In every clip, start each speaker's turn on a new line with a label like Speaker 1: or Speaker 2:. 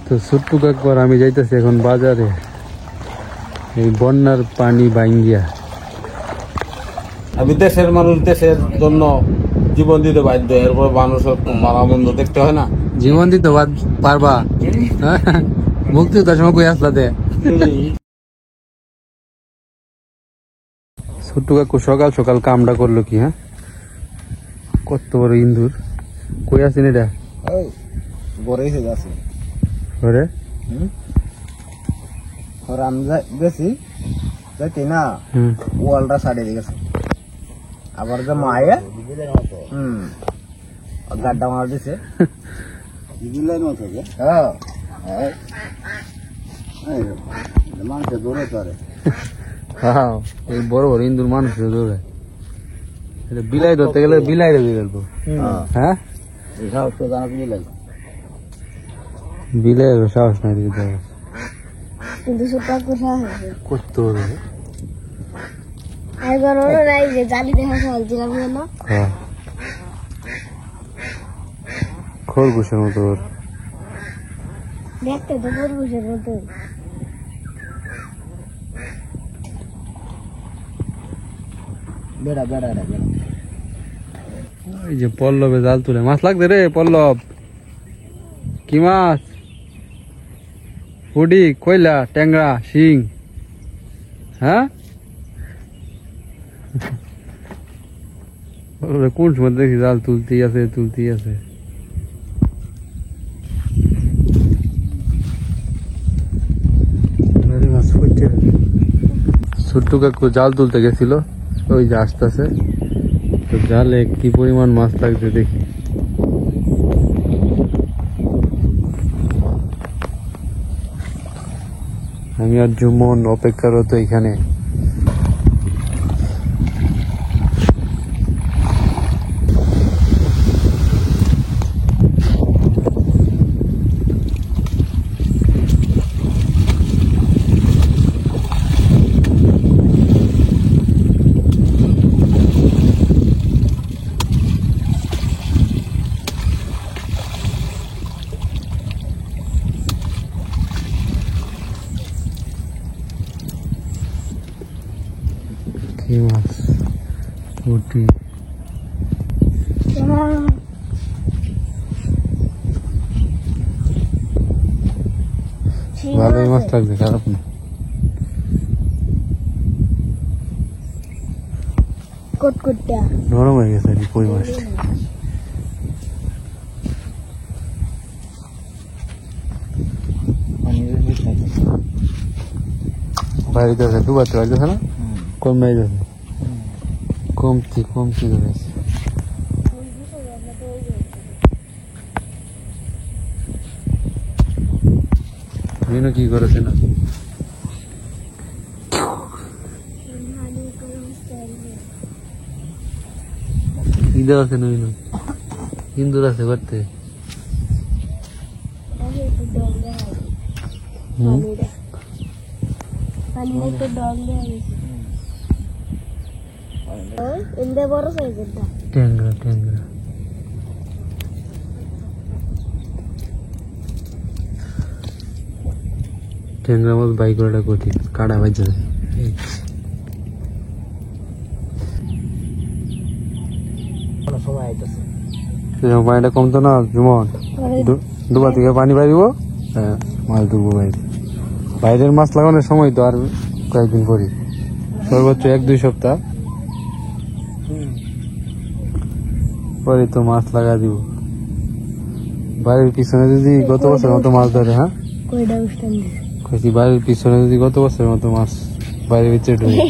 Speaker 1: তো ছোট্টু একবার আমি যাইতেছি এখন বাজারে, এই বন্যার পানি বাইঙ্গিয়া।
Speaker 2: আমি দেশের মানুষ, দেশের জন্য জীবন দিতে বাধ্য, এরপর মানুষের ভালো মন্দ দেখতে হয় না।
Speaker 1: জীবন দিতে পারবা? মুক্তিযোদ্ধার সময় কই আসলাতে। ছোট্টু কাকু সকাল সকাল কামটা করলো কি? হ্যাঁ, কত বড় ইন্দুর। কই আছেন এটা? ঘরে
Speaker 3: যাইতে না ওয়ালটা সাইডে গেছে, আবার যে মায়ে গাড্ডা মার দিছে। মানুষের দৌড়ে চলে।
Speaker 1: হ্যাঁ, এই বড় বড় ইন্দুর মানুষের দৌড়ে। বিলাই ধরতে গেলে বিলাই রে বিড়ালবো। হ্যাঁ,
Speaker 3: সাহস তো জানা বিলাই,
Speaker 1: বিলাই সাহস নাই দিতে।
Speaker 4: কিন্তু সেটা কোথায়
Speaker 1: কত বড়?
Speaker 4: একবার ওরা নাই যে জালি দেখা ফেলছিলাম না।
Speaker 1: হ্যাঁ, খরগোশের মতো।
Speaker 4: দেখতে তো খরগোশের মতো।
Speaker 3: বেড়া বেড়া বেড়া।
Speaker 1: এই যে পল্লবে জাল তুলে মাছ লাগবে রে। পল্লব কি মাছ? পুডি, কয়লা, ট্যাংরা, শিং। হ্যাঁ, কোন সময় দেখি জাল তুলতেই আছে তুলতেই আছে। ছোট্টু কাকু জাল তুলতে গেছিল, ওই যে আসতেছে। তো জালে কি পরিমাণ মাছ লাগছে দেখি। আমি আর জুমন অপেক্ষারত এখানে। কি মাছ? পুঁটি। ভালোই মাছ লাগছে, খারাপ না। নরম হয়ে গেছে আর কি কই মাছটা। বাড়িতে আছে, ডুবাতে বাড়িতেছে না, কমে যাচ্ছে, কমতি ধরেছে। মিনু কি করেছে না? কি দেওয়া আছে মিনু? ইন্দুর আছে করতে। ট্যাংরা ট্যাংরা ট্যাংরা মাছ বাই করাটা কঠিন, কাটা বাজে যায়। পানিটা কমতো না জুমন, দুবা থেকে পানি পাইব। হ্যাঁ, মাছ ধরবো বাইরে। বাইরের মাছ লাগানোর সময় তো আর কয়েকদিন পরে, সর্বোচ্চ 1-2 সপ্তাহ পরে তো মাছ লাগা দিব। বাড়ির পিছনে যদি গত বছরের মতো মাছ ধরে, হ্যাঁ বাড়ির পিছনে যদি গত বছরের মতো মাছ বাইরের ভিতরে ঢুকে,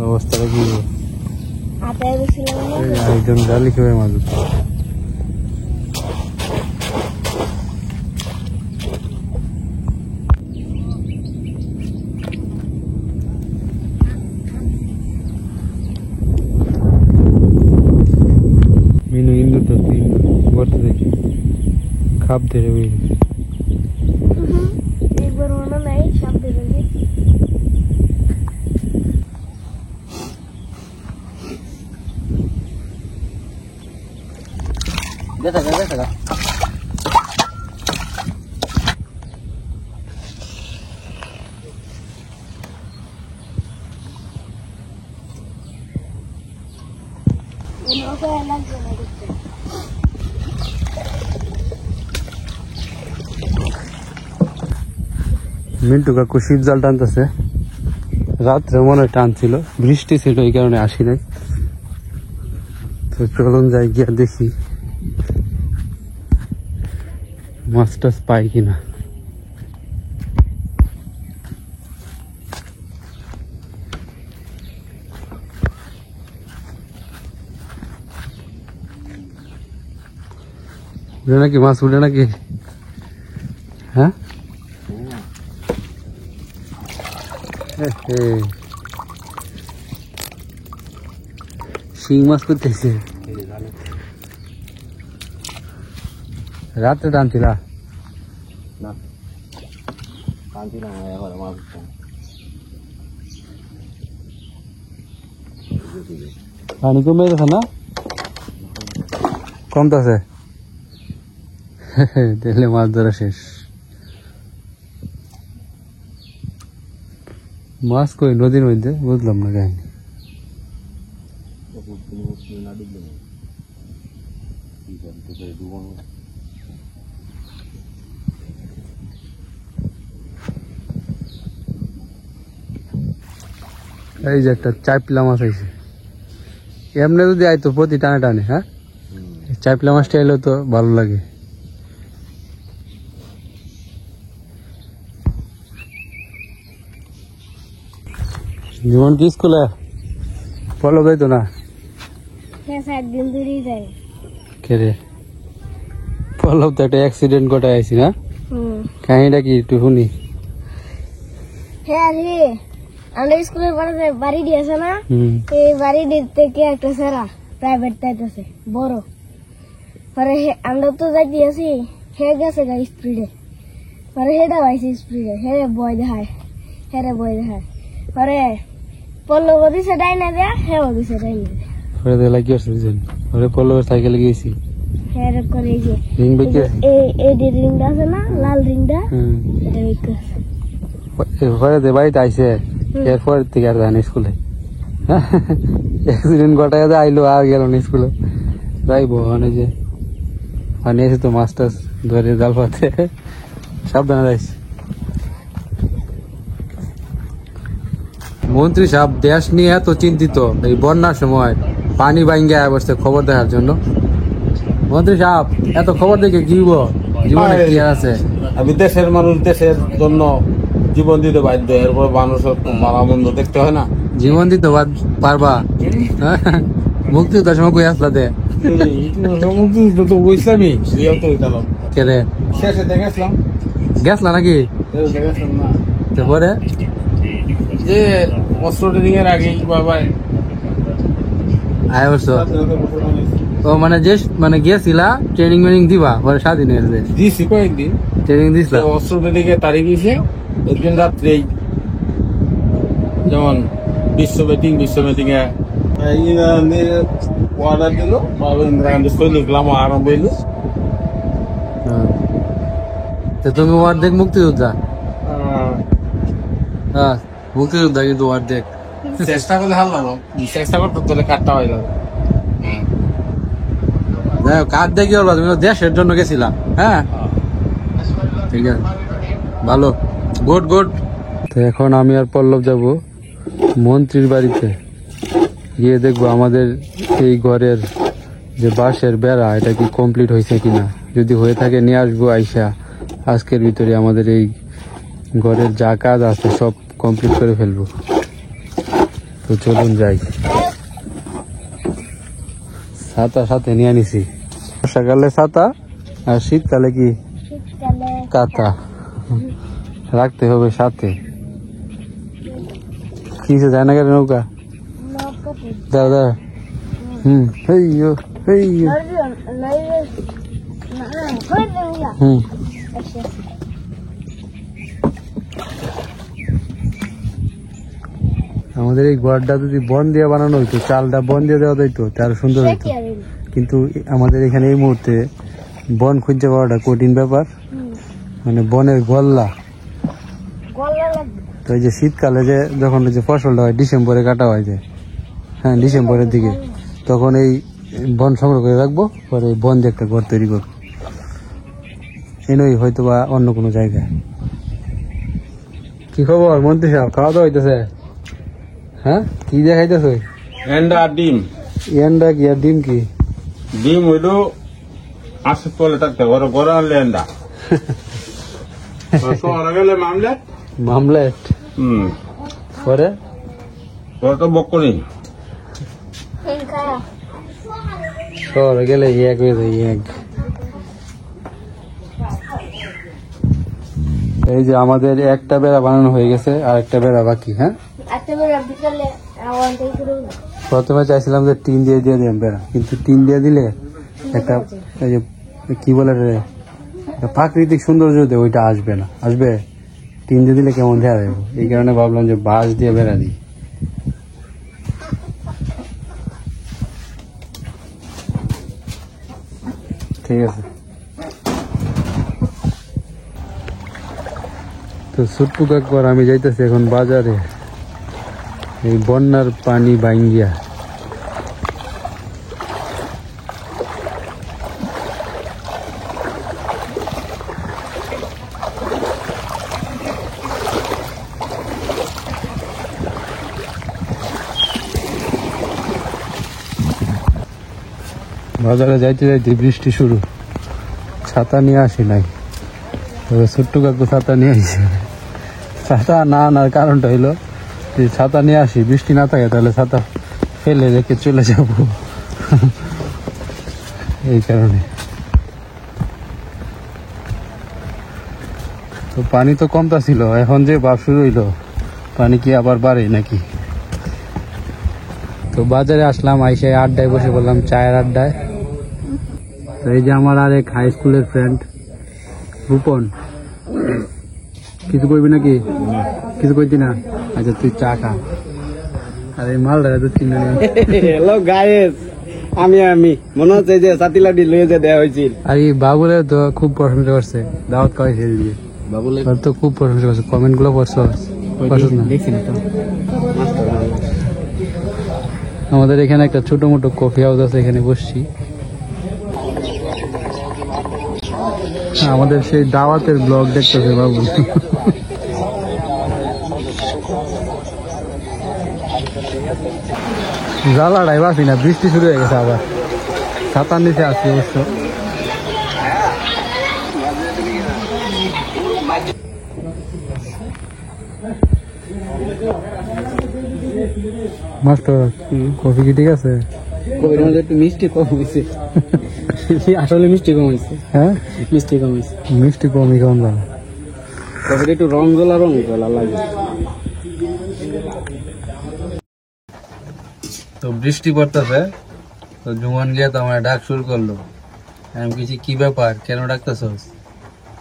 Speaker 1: অবস্থাটা কি? একজন জালি খেয়ে মাছ ধরতে। মিনু ইন্দুর ধরতে, ইন্দুর গর্তে দেখি খাপ ধরে ওই
Speaker 3: দেখা
Speaker 4: নৌকা লাগবে না দেখতে।
Speaker 1: মিন্টু কাকু শীত জাল টানতেছে, রাত্রে মনে হয় টানছিল, বৃষ্টি ছিল এই কারণে আসি নাই। তো চলুন যাই গিয়া দেখি মাছ টাছ পাই কিনা। উঠে নাকি মাছ, উঠে নাকি? হ্যাঁ শিং মাছ করতেছে, রাত্রে টানছিলা?
Speaker 3: না কান্তি না এখন আমার
Speaker 1: পানি কমে গেছে না? কমতেছে, দেখলে মাছ ধরা শেষ। মাছ কই নদীর মধ্যে? বুঝলাম না কাহিনী। এই যে একটা চাইপলা মাছ আইছে, এমনি যদি আইতো প্রতি টানে টানে। হ্যাঁ, চাইপলা মাছটা এলো তো ভালো লাগে। জীবন কি স্কুলে পড়লো যাইতো না?
Speaker 4: হ্যাঁ, 7 দিন ধরেই যাই।
Speaker 1: কে রে? পড়লো তো একটা অ্যাক্সিডেন্ট ঘটায় আইছি না? কাহিনীটা কি একটু শুনি।
Speaker 4: হ্যাঁ রে, আমাদের স্কুলের পাশে বাড়ি দিয়েছে না, এই বাড়ি থেকে একটা সেরা প্রাইভেট যাইতেছে বড়। পরে আমরা তো যাই দিয়েছি, হে গেছে গা স্পিডে, পরে হেটা পাইছি স্পিডে, হে বয় দেখায়, পরে পল্লব দিছে ডাইনা দেয়া, হেও দিছে ডাইনা দেয়া।
Speaker 1: পরে দেখলা কি হচ্ছে বুঝছেন? পরে পল্লবের সাইকেলে গেছি,
Speaker 4: হ্যাঁ করে এই যে
Speaker 1: রিং বেঁকে
Speaker 4: এই রিংটা আছে না, লাল রিংটা, এটা বিক্রি আছে।
Speaker 1: পরে দে বাড়িতে আইসে, এরপর থেকে আর জানি স্কুলে অ্যাক্সিডেন্ট ঘটায় আইলো আর গেল না স্কুলে। যাইবো মানে যে পানি আছে তো, মাছ টাছ ধরে জাল পাতে সাবধানে যাইছি। মন্ত্রী সাহেব দেশ নিয়ে এত চিন্তিত, এই বন্যার সময় পানি বাইঙ্গে বসছে খবর দেখার জন্য। মন্ত্রী সাহেব এত খবর দেখে কি হবো, জীবনে কি আছে?
Speaker 2: আমি দেশের মানুষ, দেশের জন্য জীবন দিতে বাধ্য, এরপর মানুষের মারা মন্দ দেখতে হয় না।
Speaker 1: জীবন দিতে পারবা? মুক্তিযোদ্ধার সময় কই আসলাতে
Speaker 2: বুঝলামই
Speaker 1: কেরে
Speaker 2: শেষে দেখেছিলাম,
Speaker 1: গেছলা নাকি?
Speaker 2: দেখেছিলাম না
Speaker 1: তারপরে
Speaker 2: যে অস্ত্র ট্রেনিং এর আগে বাবা
Speaker 1: আয় বলছো ও, মানে যে মানে গিয়েছিলা ট্রেনিং মেনিং দিবা, পরে স্বাধীনের
Speaker 2: দিছি কয়েকদিন
Speaker 1: ট্রেনিং দিছিলা?
Speaker 2: অস্ত্র ট্রেনিং এর তারিখ দিয়েছে একদিন রাত্রেই, যেমন বিশ্ব মিটিং এ অর্ডার দিল, ইন্দিরা গান্ধী সৈনিক লামা আরম্ভ হইল।
Speaker 1: তো তুমি অর্ধেক মুক্তিযোদ্ধা? হ্যাঁ মুক্তিযোদ্ধা, কিন্তু অর্ধেক
Speaker 2: চেষ্টা করলে হারলাম, চেষ্টা করতে তোলে কাটটা হয়ে যাবে।
Speaker 1: যাই হোক, কার দেখি বলবা, তুমি তো দেশের জন্য গেছিলা। হ্যাঁ ঠিক আছে, ভালো, গুড গুড। তো এখন আমি আর পল্লব যাব মন্ত্রীর বাড়িতে, গিয়ে দেখবো আমাদের এই ঘরের যে বাঁশের বেড়া, এটা কি কমপ্লিট হয়েছে কিনা। যদি হয়ে থাকে নিয়ে আসবো আইসা, আজকের ভিতরে আমাদের এই ঘরের যা কাজ আছে সব কমপ্লিট করে ফেলবো। তো চলুন যাই। ছাতা সাথে নিয়ে নিছি, বর্ষাকালে ছাতা আর শীতকালে কি
Speaker 4: শীতকালে
Speaker 1: কাঁথা রাখতে হবে সাথে। কিসে যায় না কেন নৌকা?
Speaker 4: নৌকাতে
Speaker 1: দাও দাও, হেইয়ো হেইয়ো, আমাদের এই ঘরটা যদি বন দিয়ে বানানো হইতো, চালটা বন দিয়ে দেওয়া যাইতো, তার সুন্দর হইতো। কিন্তু আমাদের এখানে এই মুহূর্তে বন খুঁজে পাওয়াটা কঠিন ব্যাপার, মানে বনের গল্লা।
Speaker 4: গলা লাগবে।
Speaker 1: তো এই যে শীতকালে যে যখন ওই যে ফসলটা হয় ডিসেম্বরে কাটা হয় যে, হ্যাঁ ডিসেম্বরের দিকে, তখন এই বন সংগ্রহ করে রাখবো, পরে এই বন দিয়ে একটা ঘর তৈরি করবো। এনেই হয়তো বা অন্য কোনো জায়গায়। কি খবর মন্ত্রী সাহেব, খাওয়া দাওয়া হইতেছে? হ্যাঁ, কি দেখাইতেছে?
Speaker 2: এন্ডা আর ডিম।
Speaker 1: এন্ডা কি আর ডিম কি?
Speaker 2: ডিম হইলো আসে তলে থাকতে ঘরে ঘরে আনলে এন্ডা। শহরে গেলে মামলেট।
Speaker 1: মামলেট। পরে
Speaker 2: তোর তো বকনি।
Speaker 1: শহরে গেলে এক হয়ে যায় এক। এই যে আমাদের একটা বেড়া বানানো হয়ে গেছে, আর একটা বেড়া বাকি। হ্যাঁ, প্রথমে চাইছিলাম যে টিন দিয়ে দিলাম বেড়া, কিন্তু টিন দিয়ে দিলে একটা এই যে কি বলে রে, একটা প্রাকৃতিক সৌন্দর্য দিয়ে ওইটা আসবে না। আসবে টিন দিয়ে দিলে কেমন দেখা যাবে, এই কারণে ভাবলাম যে বাঁশ দিয়ে বেড়া দিই। ঠিক আছে। তো ছোট্টুক একবার আমি যাইতেছি এখন বাজারে, এই বন্যার পানি বাইঙ্গিয়া। বাজারে যাইতে যাইতে বৃষ্টি শুরু, ছাতা নিয়ে আসি নাই, তবে ছোট্ট কাকু ছাতা নিয়ে আসছে। ছাতা না আনার কারণটা হইলো যে ছাতা নিয়ে আসি, বৃষ্টি না থাকে তাহলে ছাতা ফেলে রেখে চলে যাব, এই কারণে। তো পানি তো কমতা ছিল, এখন যে ভাব শুরু হইলো, পানি কি আবার বাড়ে নাকি? তো বাজারে আসলাম, আইসে আড্ডায় বসে বললাম, চায়ের আড্ডায়। তো এই যে আমার আর এক হাই স্কুলের ফ্রেন্ড রূপন, কিছু কইবি নাকি? কিছু কইতি না? আচ্ছা তুই চা খা। আর এই মালটা তো চিনি।
Speaker 3: হ্যালো গাইস, আমি মনে হচ্ছে যে সাতিলাডি লয়ে যে দেয়া হয়েছিল।
Speaker 1: আর এই বাবুলে তো খুব প্রশংসা করছে, দাওয়াত খাওয়াইছে দিয়ে।
Speaker 3: বাবুলে
Speaker 1: তোর তো খুব প্রশংসা করছে, কমেন্ট গুলো পড়ছস না?
Speaker 3: দেখছি না তো।
Speaker 1: আমাদের এখানে একটা ছোট মোটো কফি হাউস আছে, এখানে বসছি। আমাদের সেই দাওয়াতের ব্লগ দেখতেছে বাবু। জ্বালাটাই বাসি না, বৃষ্টি শুরু হয়ে গেছে আবার, ছাতার নিচে আসছি অবশ্য। মাস্টার কফি কি ঠিক আছে?
Speaker 3: কবির মধ্যে একটু মিষ্টি কম হয়েছে। আসলে মিষ্টি কম হয়েছে।
Speaker 1: হ্যাঁ,
Speaker 3: মিষ্টি কম হয়েছে।
Speaker 1: মিষ্টি কমই কম দাম।
Speaker 3: কবির একটু রং গলা লাগে।
Speaker 1: তো বৃষ্টি পড়তেছে, তো জুমান গিয়ে তো আমার ডাক শুরু করলো। আমি কিছু কি ব্যাপার, কেন ডাকতেছস?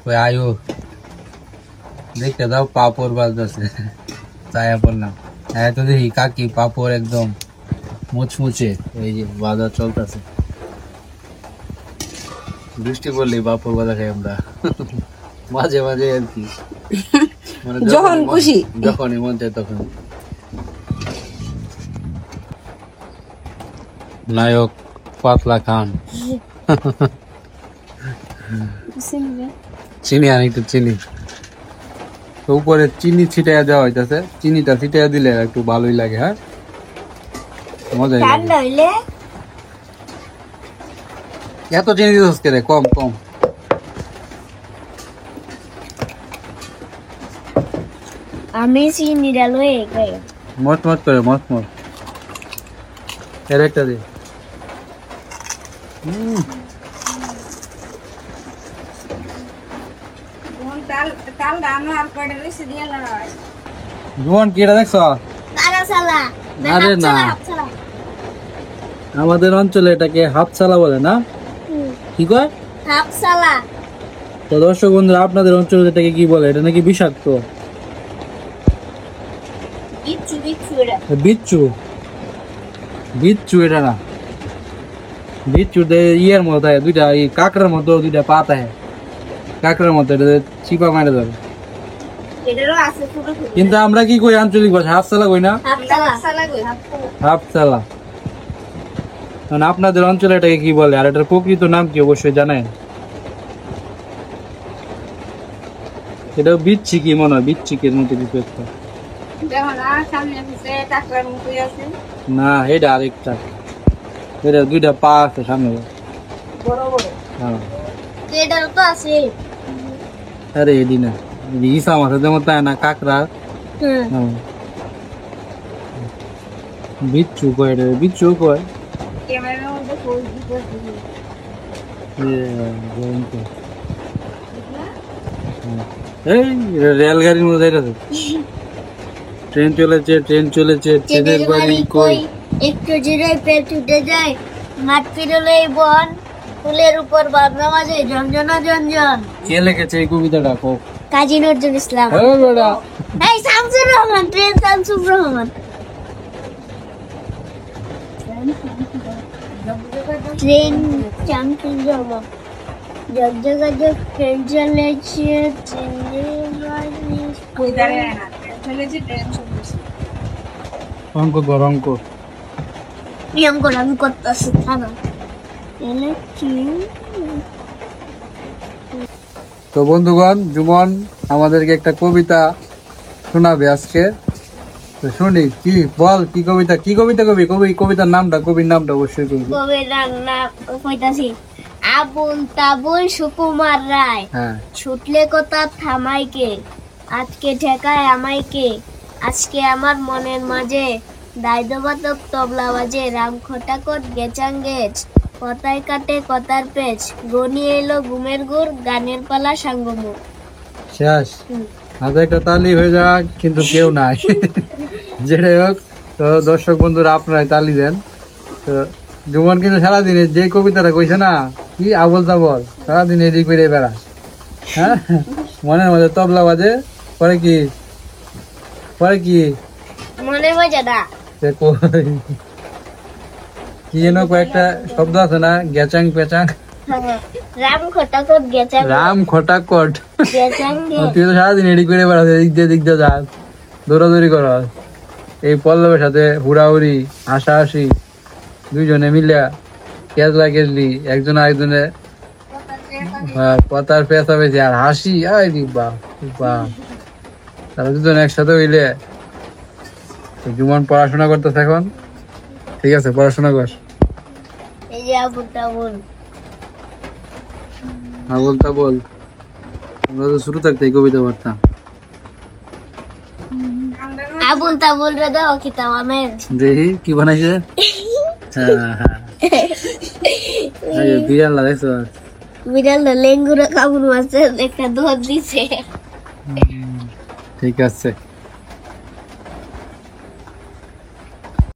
Speaker 1: ওই আয়ো দেখতে দাও, পাপড় বাজতেছে। তাই বললাম, হ্যাঁ তো দেখি কাকি পাপড় একদম মুচমুচে, এই যে বাজার চলতেছে। বৃষ্টি পড়লেই পাপড় বাজা খাই আমরা, মাঝে মাঝে আর কি, মানে যখন খুশি, যখনই মন চায় তখন। নায়ক পাতলা খান। চিনি আনি একটু চিনি, তো উপরে চিনি ছিটাইয়া দেওয়া হইতেছে। চিনিটা ছিটাইয়া দিলে একটু ভালোই লাগে। হ্যাঁ, মজাই লাগে। এত চিনি দিচ্ছিস কে রে? কম কম।
Speaker 4: আমি চিনি ডালুই
Speaker 1: মত মত করে, মত মত। এর একটা দে। জুয়ান কি এটা দেখছ? আরে না, আমাদের অঞ্চলে এটাকে হাফসালা বলে না? কি কয়?
Speaker 4: হাফসালা।
Speaker 1: তো দর্শক বন্ধুরা, আপনাদের অঞ্চলে এটাকে কি বলে? এটা নাকি বিষাক্ত। বিচ্ছু, বিচ্ছু এটা না। বিচ্ছু ইয়ের মতো থাকে দুইটা এই কাঁকড়ার মতো দুইটা পা থাকে কাঁকড়ার মতো এটা চিপা মারে ধরে
Speaker 4: এটারও আছে ছোট ছোট
Speaker 1: কিন্তু আমরা কি কই আঞ্চলিক ভাষা হাফ চালা কই না হাফ চালা কারণ আপনাদের অঞ্চলে এটাকে কি বলে আর এটার প্রকৃত নাম কি অবশ্যই জানেন এটা বিচ্ছি কি মনে হয় বিচ্ছিকের মতো কিছু একটা না এটা আরেকটা এটা দুইটা পা আছে সামনে হ্যাঁ
Speaker 4: এটারও তো আছে
Speaker 1: আরে এদি না ইসা মাছের যেমন তাই না কাঁকড়া হ্যাঁ বিচ্ছু কয় রে বিচ্ছু কয় এই রেলগাড়ির মধ্যে যাইতেছে ট্রেন চলেছে ট্রেনের বাড়ি কই
Speaker 4: একটু জিরাই পেট উঠে যায় মাঠ ফিরলে বন ফুলের উপর বাবলা মাঝে ঝঞ্ঝনা ঝঞ্ঝন
Speaker 1: কে লিখেছে এই কবিতাটা কো
Speaker 4: কাজী নজরুল ইসলাম
Speaker 1: হ্যাঁ বেটা
Speaker 4: এই শামসুর রহমান ট্রেন শামসুর রহমান ট্রেন শামসুর রহমান জগজগ ট্রেন চলেছে
Speaker 1: অঙ্ক কর অঙ্ক
Speaker 4: নিয়ম করে আমি করতেছি থানা
Speaker 1: তো বন্ধুগণ জুমন আমাদেরকে একটা কবিতা শোনাবে আজকে তো শুনি কি বল কি কবিতা কবি কবিতার নামটা কবির নামটা অবশ্যই কবি
Speaker 4: কবিতার নাম কইতাছি আবুল তাবুল সুকুমার রায়
Speaker 1: হ্যাঁ
Speaker 4: ছুটলে কথা থামাইকে আজকে ঠেকায় আমাইকে আজকে আমার মনের মাঝে দায়দবাতক তবলা বাজে রাম খটাকট গেচাং গেছ কথায় কাটে কথার পেচ গনি এলো ঘুমের গুড় গানের পালা সাঙ্গমু
Speaker 1: শেষ হাতে একটা তালি হয়ে যাক কিন্তু কেউ নাই যেটাই হোক তো দর্শক বন্ধুরা আপনারাই তালি দেন তো জুমন কিন্তু সারাদিনে যে কবিতাটা কইছে না কি আবল তাবল সারাদিন এদিক বেড়ে বেড়া হ্যাঁ মনের মধ্যে তবলা বাজে পরে কি
Speaker 4: মনে মজা না
Speaker 1: সে কই কি যেন কয়েকটা শব্দ আছে না গেচাং পেচাং
Speaker 4: রাম খটাকট গেচাং
Speaker 1: রাম খটাকট
Speaker 4: গেচাং
Speaker 1: তুই তো সারাদিন এদিক বেড়ে বেড়াস এদিক দিয়ে যাস দৌড়াদৌড়ি করস এই পল্লবের সাথে হুড়াহুড়ি হাসাহাসি দুইজনে মিলে কেজলা কেজলি একজন আরেকজনে কথার পেঁচাপেঁচি আর হাসি আই বাপ তারা দুজন একসাথে হইলে জুমন পড়াশোনা করতেছে এখন ঠিক আছে পড়াশোনা কর
Speaker 4: এই যে আবুল তাবুল
Speaker 1: বল আমরা তো শুরু থাকতে এই কবিতা পড়তাম
Speaker 4: আবুল তাবুল রে দাও কিতাব আমের
Speaker 1: দেখি কি বানাইছে বিড়াল দেখছো
Speaker 4: বিড়াল লেঙ্গুরা কাবুল মাছের একটা দোয়াত দিছে
Speaker 1: ঠিক আছে